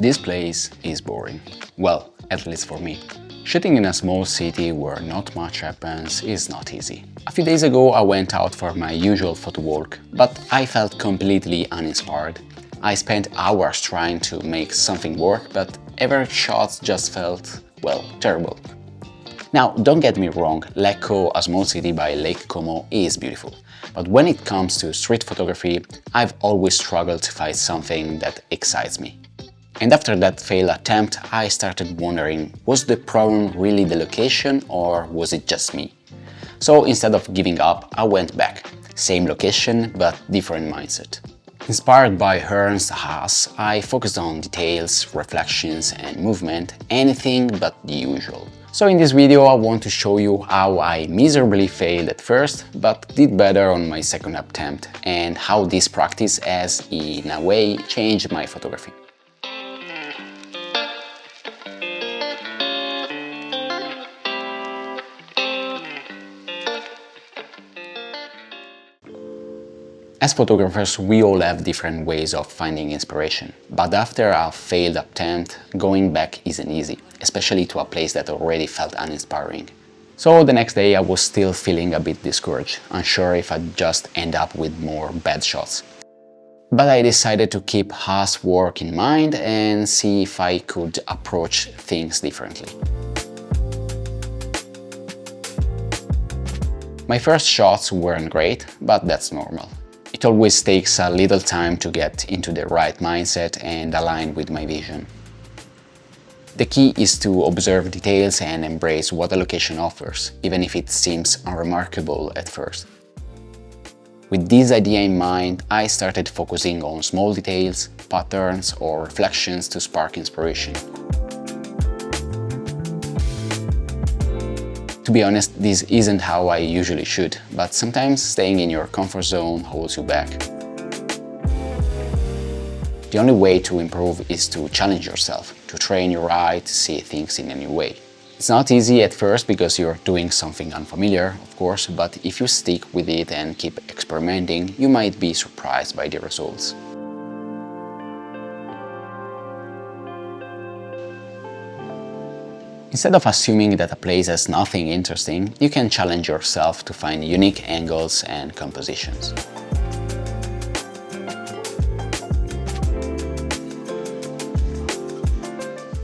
This place is boring. Well, at least for me. Shooting in a small city where not much happens is not easy. A few days ago I went out for my usual photo walk, but I felt completely uninspired. I spent hours trying to make something work, but every shot just felt, well, terrible. Now, don't get me wrong, Lecco, a small city by Lake Como, is beautiful. But when it comes to street photography, I've always struggled to find something that excites me. And after that failed attempt, I started wondering, was the problem really the location or was it just me? So instead of giving up, I went back. Same location, but different mindset. Inspired by Ernst Haas, I focused on details, reflections and movement, anything but the usual. So in this video I want to show you how I miserably failed at first, but did better on my second attempt, and how this practice has, in a way, changed my photography. As photographers, we all have different ways of finding inspiration, but after a failed attempt, going back isn't easy, especially to a place that already felt uninspiring. So the next day I was still feeling a bit discouraged, unsure if I'd just end up with more bad shots. But I decided to keep Haas' work in mind and see if I could approach things differently. My first shots weren't great, but that's normal. It always takes a little time to get into the right mindset and align with my vision. The key is to observe details and embrace what a location offers, even if it seems unremarkable at first. With this idea in mind, I started focusing on small details, patterns or reflections to spark inspiration. To be honest, this isn't how I usually shoot, but sometimes staying in your comfort zone holds you back. The only way to improve is to challenge yourself, to train your eye to see things in a new way. It's not easy at first because you're doing something unfamiliar, of course, but if you stick with it and keep experimenting, you might be surprised by the results. Instead of assuming that a place has nothing interesting, you can challenge yourself to find unique angles and compositions.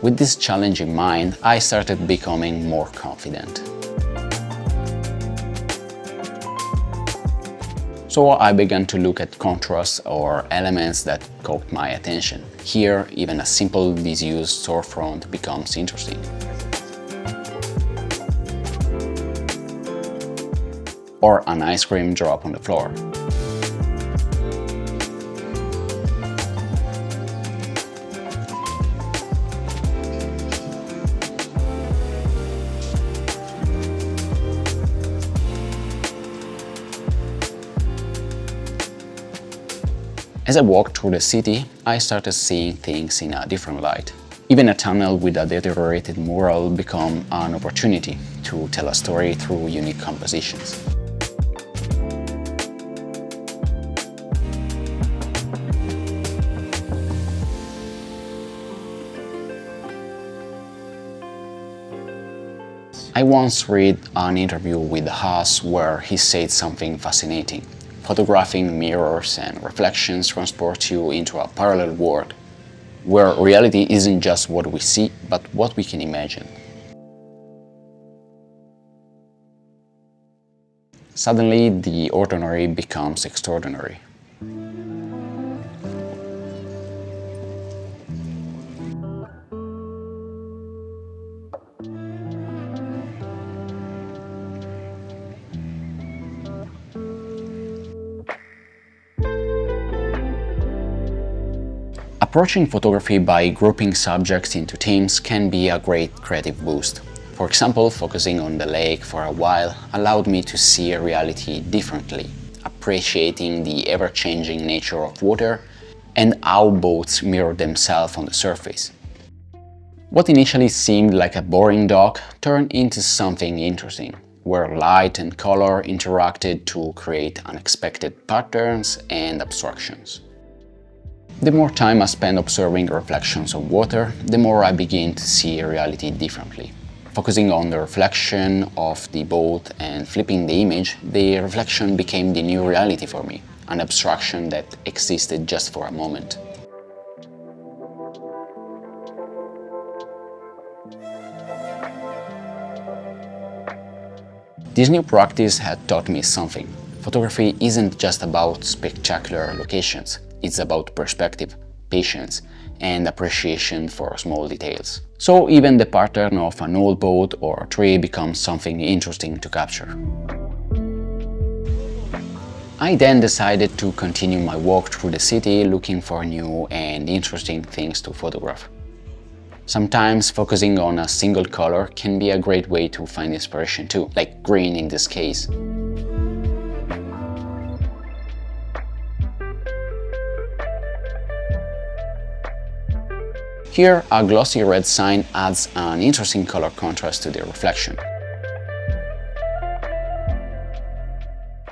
With this challenge in mind, I started becoming more confident. So I began to look at contrasts or elements that caught my attention. Here, even a simple disused storefront becomes interesting. Or an ice cream drop on the floor. As I walked through the city, I started seeing things in a different light. Even a tunnel with a deteriorated mural became an opportunity to tell a story through unique compositions. I once read an interview with Haas where he said something fascinating. Photographing mirrors and reflections transport you into a parallel world, where reality isn't just what we see, but what we can imagine. Suddenly, the ordinary becomes extraordinary. Approaching photography by grouping subjects into themes can be a great creative boost. For example, focusing on the lake for a while allowed me to see reality differently, appreciating the ever-changing nature of water and how boats mirror themselves on the surface. What initially seemed like a boring dock turned into something interesting, where light and color interacted to create unexpected patterns and abstractions. The more time I spend observing reflections of water, the more I begin to see reality differently. Focusing on the reflection of the boat and flipping the image, the reflection became the new reality for me, an abstraction that existed just for a moment. This new practice had taught me something. Photography isn't just about spectacular locations, it's about perspective, patience, and appreciation for small details. So even the pattern of an old boat or a tree becomes something interesting to capture. I then decided to continue my walk through the city looking for new and interesting things to photograph. Sometimes focusing on a single color can be a great way to find inspiration too, like green in this case. Here, a glossy red sign adds an interesting color contrast to the reflection.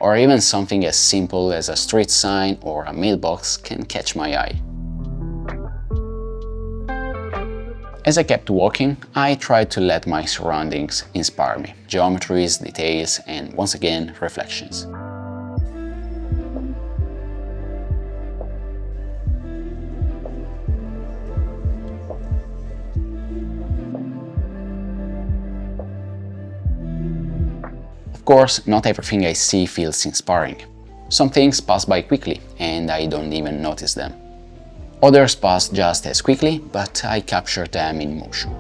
Or even something as simple as a street sign or a mailbox can catch my eye. As I kept walking, I tried to let my surroundings inspire me. Geometries, details, and once again, reflections. Of course, not everything I see feels inspiring. Some things pass by quickly, and I don't even notice them. Others pass just as quickly, but I capture them in motion.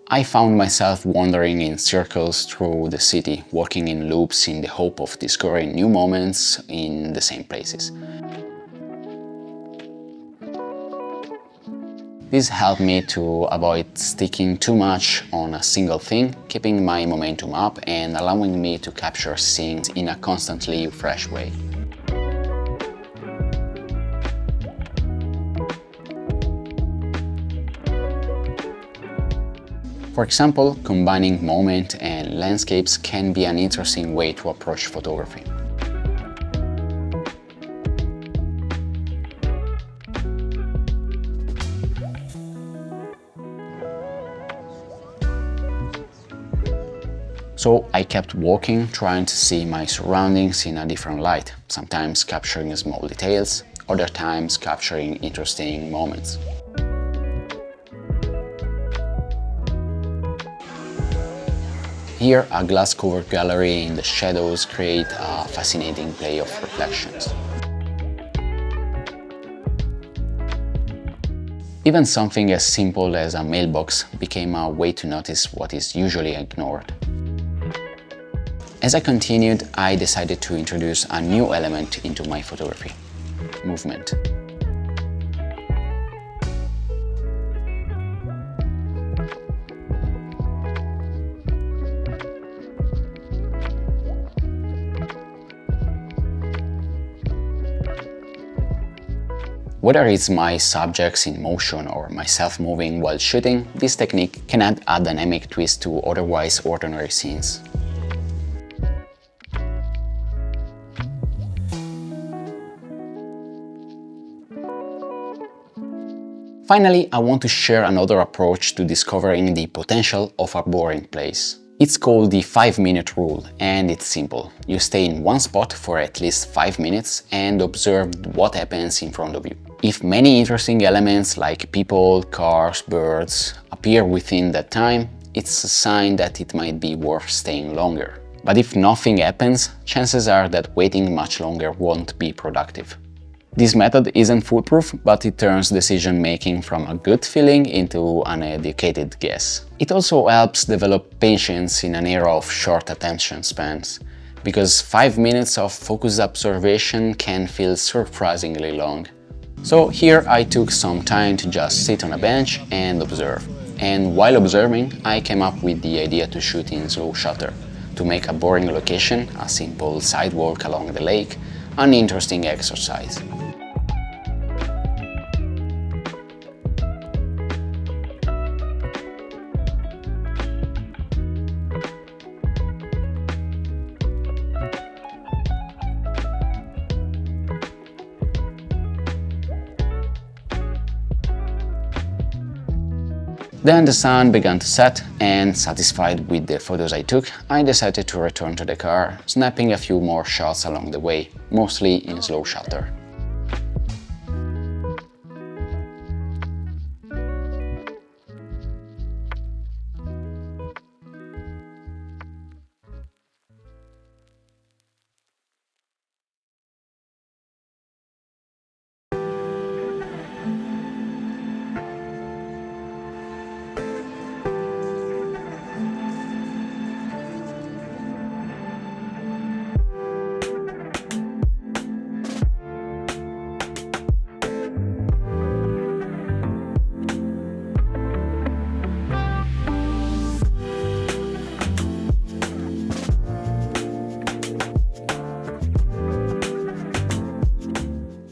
I found myself wandering in circles through the city, walking in loops in the hope of discovering new moments in the same places. This helped me to avoid sticking too much on a single thing, keeping my momentum up and allowing me to capture scenes in a constantly fresh way. For example, combining moment and landscapes can be an interesting way to approach photography. So I kept walking, trying to see my surroundings in a different light, sometimes capturing small details, other times capturing interesting moments. Here, a glass-covered gallery in the shadows create a fascinating play of reflections. Even something as simple as a mailbox became a way to notice what is usually ignored. As I continued, I decided to introduce a new element into my photography: movement. Whether it's my subjects in motion or myself moving while shooting, this technique can add a dynamic twist to otherwise ordinary scenes. Finally, I want to share another approach to discovering the potential of a boring place. It's called the 5-minute rule, and it's simple. You stay in one spot for at least 5 minutes and observe what happens in front of you. If many interesting elements like people, cars, birds appear within that time, it's a sign that it might be worth staying longer. But if nothing happens, chances are that waiting much longer won't be productive. This method isn't foolproof, but it turns decision-making from a gut feeling into an educated guess. It also helps develop patience in an era of short attention spans, because 5 minutes of focused observation can feel surprisingly long. So here I took some time to just sit on a bench and observe. And while observing, I came up with the idea to shoot in slow shutter, to make a boring location, a simple sidewalk along the lake, an interesting exercise. Then the sun began to set, and satisfied with the photos I took, I decided to return to the car, snapping a few more shots along the way, mostly in slow shutter.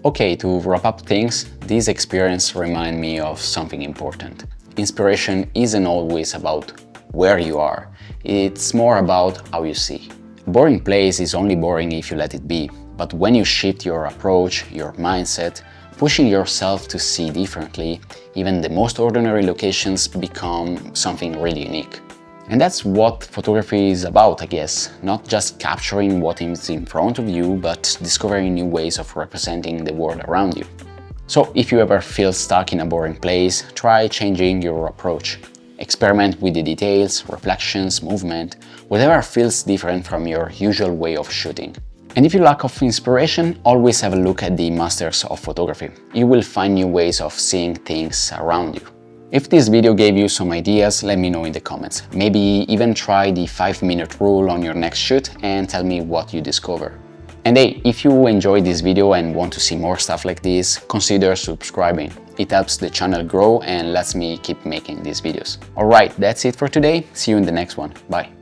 Okay, to wrap up things, this experience reminded me of something important. Inspiration isn't always about where you are, it's more about how you see. A boring place is only boring if you let it be, but when you shift your approach, your mindset, pushing yourself to see differently, even the most ordinary locations become something really unique. And that's what photography is about, I guess. Not just capturing what is in front of you, but discovering new ways of representing the world around you. So if you ever feel stuck in a boring place, try changing your approach. Experiment with the details, reflections, movement, whatever feels different from your usual way of shooting. And if you lack of inspiration, always have a look at the masters of photography. You will find new ways of seeing things around you. If this video gave you some ideas, let me know in the comments. Maybe even try the 5-minute rule on your next shoot and tell me what you discover. And hey, if you enjoyed this video and want to see more stuff like this, consider subscribing. It helps the channel grow and lets me keep making these videos. Alright, that's it for today. See you in the next one. Bye.